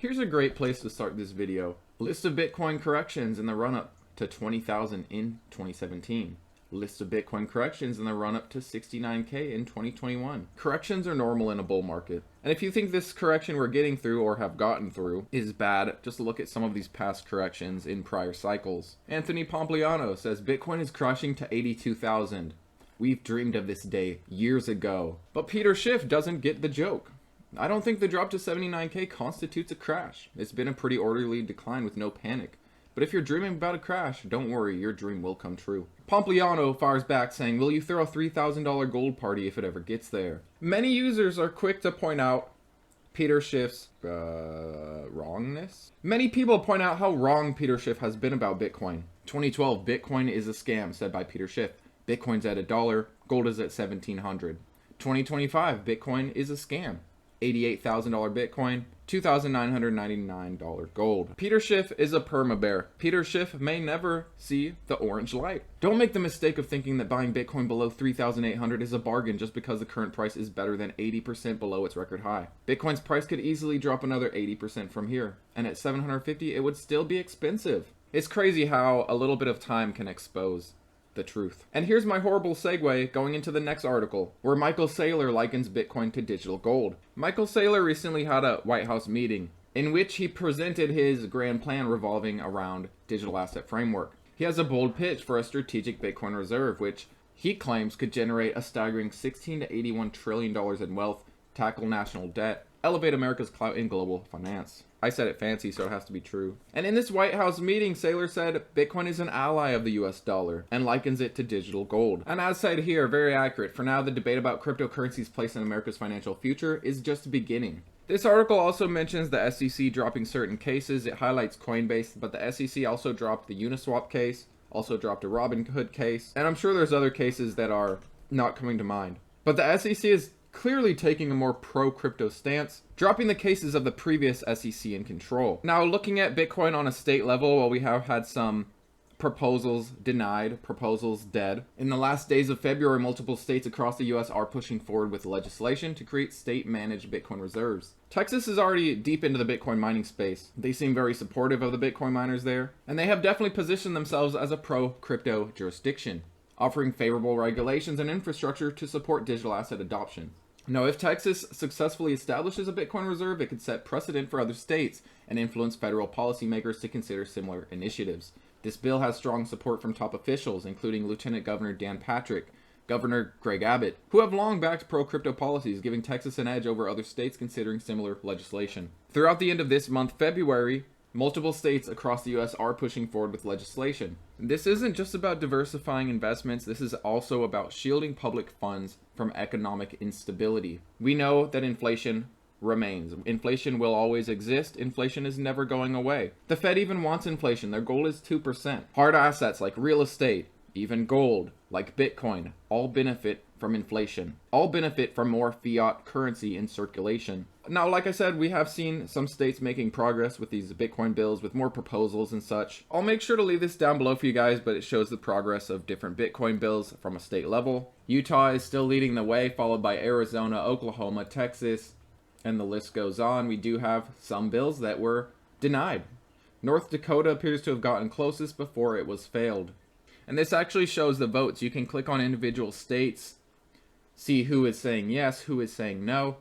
Here's a great place to start this video. List of Bitcoin corrections in the run-up to 20,000 in 2017. List of Bitcoin corrections in the run-up to 69K in 2021. Corrections are normal in a bull market. And if you think this correction we're getting through or have gotten through is bad, just look at some of these past corrections in prior cycles. Anthony Pompliano says Bitcoin is crashing to 82,000. We've dreamed of this day years ago. But Peter Schiff doesn't get the joke. I don't think the drop to 79K constitutes a crash. It's been a pretty orderly decline with no panic. But if you're dreaming about a crash, don't worry, your dream will come true. Pompliano fires back saying, will you throw a $3,000 gold party if it ever gets there? Many users are quick to point out Peter Schiff's wrongness. Many people point out how wrong Peter Schiff has been about Bitcoin. 2012, Bitcoin is a scam, said by Peter Schiff. Bitcoin's at $1, gold is at $1,700. 2025, Bitcoin is a scam. $88,000 Bitcoin, $2,999 gold. Peter Schiff is a perma-bear. Peter Schiff may never see the orange light. Don't make the mistake of thinking that buying Bitcoin below 3,800 is a bargain just because the current price is better than 80% below its record high. Bitcoin's price could easily drop another 80% from here, and at 750 it would still be expensive. It's crazy how a little bit of time can expose the truth. And here's my horrible segue going into the next article, where Michael Saylor likens Bitcoin to digital gold. Michael Saylor recently had a White House meeting in which he presented his grand plan revolving around digital asset framework. He has a bold pitch for a strategic Bitcoin reserve, which he claims could generate a staggering $16 to $81 trillion in wealth, tackle national debt, elevate America's clout in global finance. I said it fancy, so it has to be true. And in this White House meeting, Saylor said Bitcoin is an ally of the US dollar and likens it to digital gold. And as said here, very accurate. For now, the debate about cryptocurrency's place in America's financial future is just beginning. This article also mentions the SEC dropping certain cases. It highlights Coinbase, but the SEC also dropped the Uniswap case, also dropped a Robinhood case, and I'm sure there's other cases that are not coming to mind. But the SEC is clearly taking a more pro-crypto stance, dropping the cases of the previous SEC in control. Now, looking at Bitcoin on a state level, while we have had some proposals denied, proposals dead, in the last days of February, multiple states across the US are pushing forward with legislation to create state-managed Bitcoin reserves. Texas is already deep into the Bitcoin mining space. They seem very supportive of the Bitcoin miners there, and they have definitely positioned themselves as a pro-crypto jurisdiction, offering favorable regulations and infrastructure to support digital asset adoption. Now, if Texas successfully establishes a Bitcoin reserve, it could set precedent for other states and influence federal policymakers to consider similar initiatives. This bill has strong support from top officials, including Lieutenant Governor Dan Patrick, Governor Greg Abbott, who have long backed pro-crypto policies, giving Texas an edge over other states considering similar legislation. Throughout the end of this month, February, multiple states across the US are pushing forward with legislation. This isn't just about diversifying investments, this is also about shielding public funds from economic instability. We know that inflation remains. Inflation will always exist. Inflation is never going away. The Fed even wants inflation. Their goal is 2%. Hard assets like real estate, even gold, like Bitcoin, all benefit from inflation. All benefit from more fiat currency in circulation. Now, like I said, we have seen some states making progress with these Bitcoin bills with more proposals and such. I'll make sure to leave this down below for you guys, but it shows the progress of different Bitcoin bills from a state level. Utah is still leading the way, followed by Arizona, Oklahoma, Texas, and the list goes on. We do have some bills that were denied. North Dakota appears to have gotten closest before it was failed. And this actually shows the votes. You can click on individual states, see who is saying yes, who is saying no.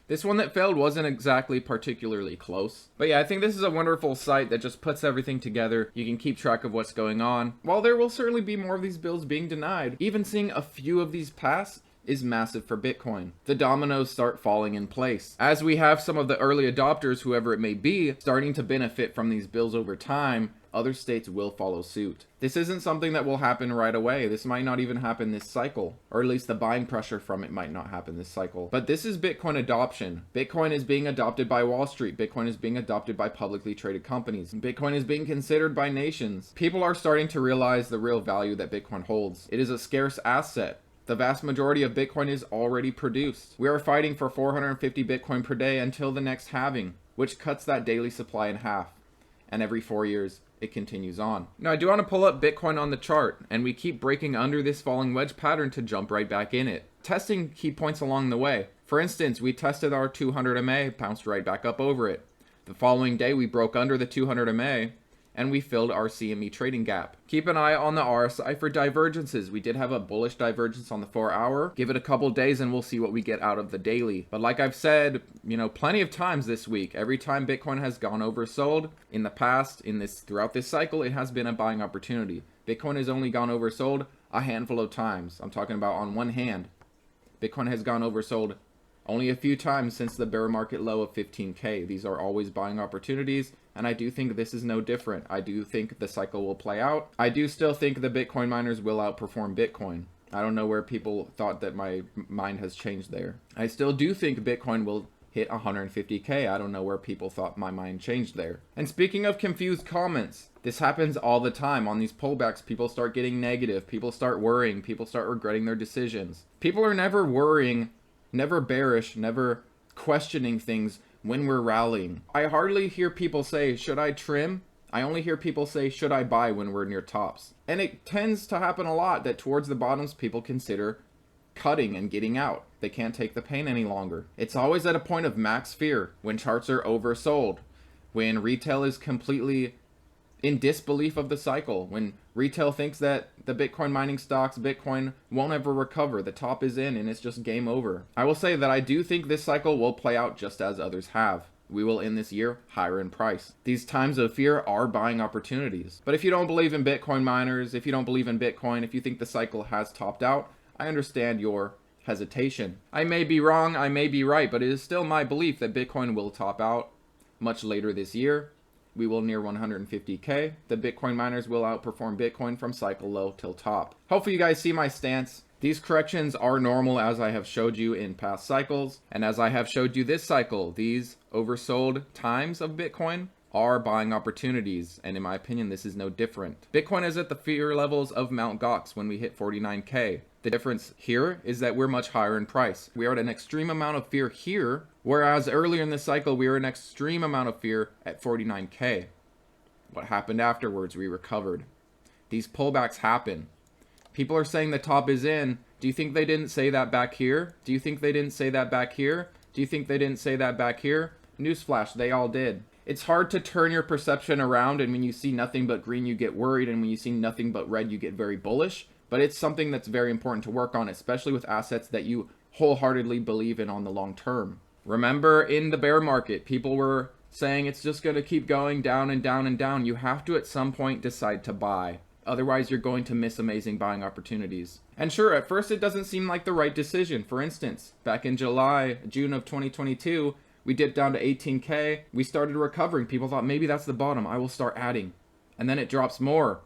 This one that failed wasn't exactly particularly close. But yeah, I think this is a wonderful site that just puts everything together. You can keep track of what's going on. While there will certainly be more of these bills being denied, even seeing a few of these pass is massive for Bitcoin. The dominoes start falling in place. As we have some of the early adopters, whoever it may be, starting to benefit from these bills over time, other states will follow suit. This isn't something that will happen right away. This might not even happen this cycle, or at least the buying pressure from it might not happen this cycle. But this is Bitcoin adoption. Bitcoin is being adopted by Wall Street. Bitcoin is being adopted by publicly traded companies. Bitcoin is being considered by nations. People are starting to realize the real value that Bitcoin holds. It is a scarce asset. The vast majority of Bitcoin is already produced. We are fighting for 450 Bitcoin per day until the next halving, which cuts that daily supply in half. And every 4 years, it continues on. Now, I do want to pull up Bitcoin on the chart, and we keep breaking under this falling wedge pattern to jump right back in it, testing key points along the way. For instance, we tested our 200 MA, bounced right back up over it. The following day, we broke under the 200 MA and we filled our CME trading gap. Keep an eye on the RSI for divergences. We did have a bullish divergence on the 4-hour. Give it a couple days and we'll see what we get out of the daily. But like I've said, plenty of times this week, every time Bitcoin has gone oversold in the past, throughout this cycle, it has been a buying opportunity. Bitcoin has only gone oversold a handful of times. I'm talking about on one hand. Bitcoin has gone oversold only a few times since the bear market low of 15K. These are always buying opportunities, and I do think this is no different. I do think the cycle will play out. I do still think the Bitcoin miners will outperform Bitcoin. I don't know where people thought that my mind has changed there. I still do think Bitcoin will hit 150K. I don't know where people thought my mind changed there. And speaking of confused comments, this happens all the time. On these pullbacks, people start getting negative. People start worrying. People start regretting their decisions. People are never worrying, never bearish, never questioning things when we're rallying. I hardly hear people say, should I trim? I only hear people say, should I buy when we're near tops? And it tends to happen a lot that towards the bottoms, people consider cutting and getting out. They can't take the pain any longer. It's always at a point of max fear, when charts are oversold, when retail is completely in disbelief of the cycle, when retail thinks that the Bitcoin mining stocks, Bitcoin won't ever recover, the top is in and it's just game over. I will say that I do think this cycle will play out just as others have. We will end this year higher in price. These times of fear are buying opportunities. But if you don't believe in Bitcoin miners, if you don't believe in Bitcoin, if you think the cycle has topped out, I understand your hesitation. I may be wrong, I may be right, but it is still my belief that Bitcoin will top out much later this year. We will near 150K. The Bitcoin miners will outperform Bitcoin from cycle low till top. Hopefully you guys see my stance. These corrections are normal, as I have showed you in past cycles. And as I have showed you this cycle, these oversold times of Bitcoin are buying opportunities. And in my opinion, this is no different. Bitcoin is at the fear levels of Mt. Gox when we hit 49K. The difference here is that we're much higher in price. We are at an extreme amount of fear here, whereas earlier in the cycle, we were an extreme amount of fear at 49K. What happened afterwards? We recovered. These pullbacks happen. People are saying the top is in. Do you think they didn't say that back here? Do you think they didn't say that back here? Do you think they didn't say that back here? Newsflash, they all did. It's hard to turn your perception around, and when you see nothing but green, you get worried, and when you see nothing but red, you get very bullish. But it's something that's very important to work on, especially with assets that you wholeheartedly believe in on the long term. Remember, in the bear market, people were saying it's just going to keep going down and down and down. You have to at some point decide to buy. Otherwise, you're going to miss amazing buying opportunities. And sure, at first it doesn't seem like the right decision. For instance, back in June of 2022, we dipped down to 18K. We started recovering. People thought maybe that's the bottom. I will start adding. And then it drops more.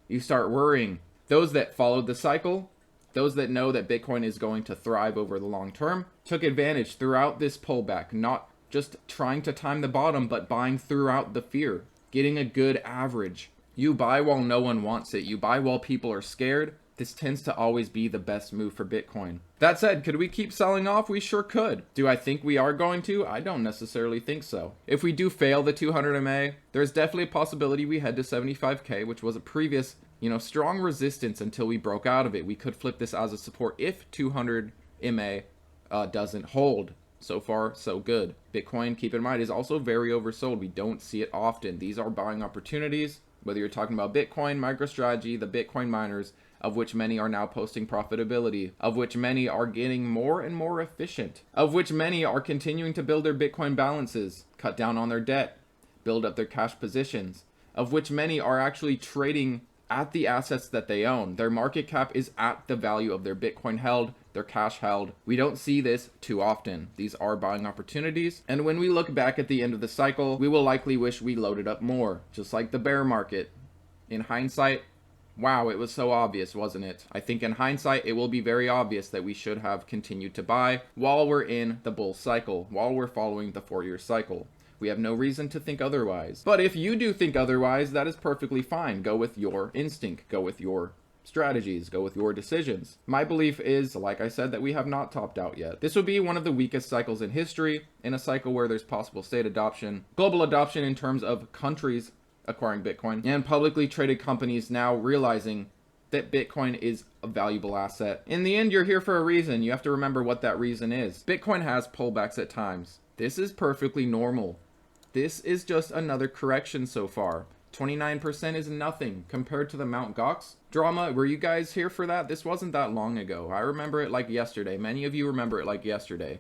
You start worrying. Those that followed the cycle, those that know that Bitcoin is going to thrive over the long term, took advantage throughout this pullback, not just trying to time the bottom, but buying throughout the fear, getting a good average. You buy while no one wants it. You buy while people are scared. This tends to always be the best move for Bitcoin. That said, could we keep selling off? We sure could. Do I think we are going to? I don't necessarily think so. If we do fail the 200 MA, there's definitely a possibility we head to 75K, which was a previous strong resistance until we broke out of it. We could flip this as a support if 200 MA doesn't hold. So far, so good. Bitcoin, keep in mind, is also very oversold. We don't see it often. These are buying opportunities, whether you're talking about Bitcoin, MicroStrategy, the Bitcoin miners, of which many are now posting profitability, of which many are getting more and more efficient, of which many are continuing to build their Bitcoin balances, cut down on their debt, build up their cash positions, of which many are actually trading at the assets that they own. Their market cap is at the value of their Bitcoin held, their cash held. We don't see this too often. These are buying opportunities. And when we look back at the end of the cycle, we will likely wish we loaded up more, just like the bear market. In hindsight, wow, it was so obvious, wasn't it? I think in hindsight, it will be very obvious that we should have continued to buy while we're in the bull cycle, while we're following the 4-year cycle. We have no reason to think otherwise. But if you do think otherwise, that is perfectly fine. Go with your instinct. Go with your strategies. Go with your decisions. My belief is, like I said, that we have not topped out yet. This would be one of the weakest cycles in history, in a cycle where there's possible state adoption, global adoption in terms of countries acquiring Bitcoin, and publicly traded companies now realizing that Bitcoin is a valuable asset. In the end, you're here for a reason. You have to remember what that reason is. Bitcoin has pullbacks at times. This is perfectly normal. This is just another correction so far. 29% is nothing compared to the Mt. Gox drama. Were you guys here for that? This wasn't that long ago. I remember it like yesterday. Many of you remember it like yesterday.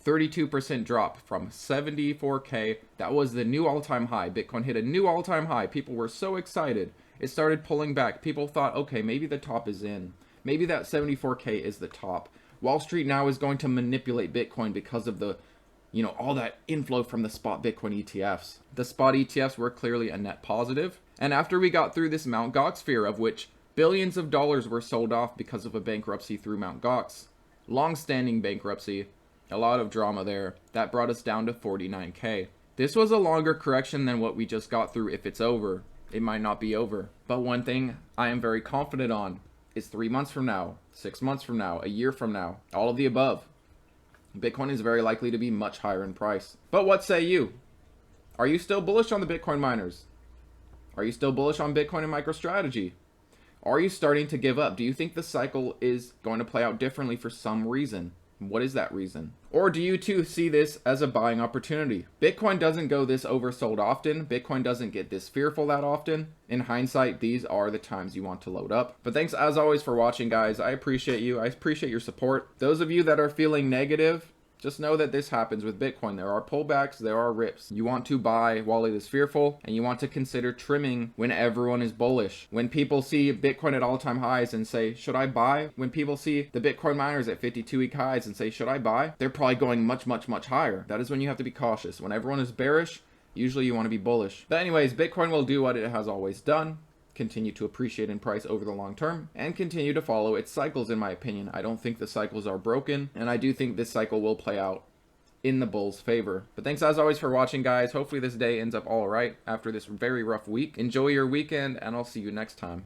32% drop from 74K. That was the new all-time high. Bitcoin hit a new all-time high. People were so excited. It started pulling back. People thought, okay, maybe the top is in. Maybe that 74K is the top. Wall Street now is going to manipulate Bitcoin because of the, all that inflow from the spot Bitcoin ETFs. The spot ETFs were clearly a net positive. And after we got through this Mt. Gox fear, of which billions of dollars were sold off because of a bankruptcy through Mt. Gox, long-standing bankruptcy, a lot of drama there, that brought us down to 49K. This was a longer correction than what we just got through. If it's over, it might not be over. But one thing I am very confident on is 3 months from now, 6 months from now, a year from now, all of the above, Bitcoin is very likely to be much higher in price. But what say you? Are you still bullish on the Bitcoin miners? Are you still bullish on Bitcoin and MicroStrategy? Are you starting to give up? Do you think the cycle is going to play out differently for some reason? What is that reason? Or do you too see this as a buying opportunity? Bitcoin doesn't go this oversold often. Bitcoin doesn't get this fearful that often. In hindsight, these are the times you want to load up. But thanks as always for watching, guys. I appreciate you. I appreciate your support. Those of you that are feeling negative, just know that this happens with Bitcoin. There are pullbacks, there are rips. You want to buy while it is fearful, and you want to consider trimming when everyone is bullish. When people see Bitcoin at all-time highs and say, should I buy? When people see the Bitcoin miners at 52-week highs and say, should I buy? They're probably going much, much, much higher. That is when you have to be cautious. When everyone is bearish, usually you want to be bullish. But anyways, Bitcoin will do what it has always done. Continue to appreciate in price over the long term, and continue to follow its cycles, in my opinion. I don't think the cycles are broken, and I do think this cycle will play out in the bull's favor. But thanks as always for watching, guys. Hopefully this day ends up all right after this very rough week. Enjoy your weekend, and I'll see you next time.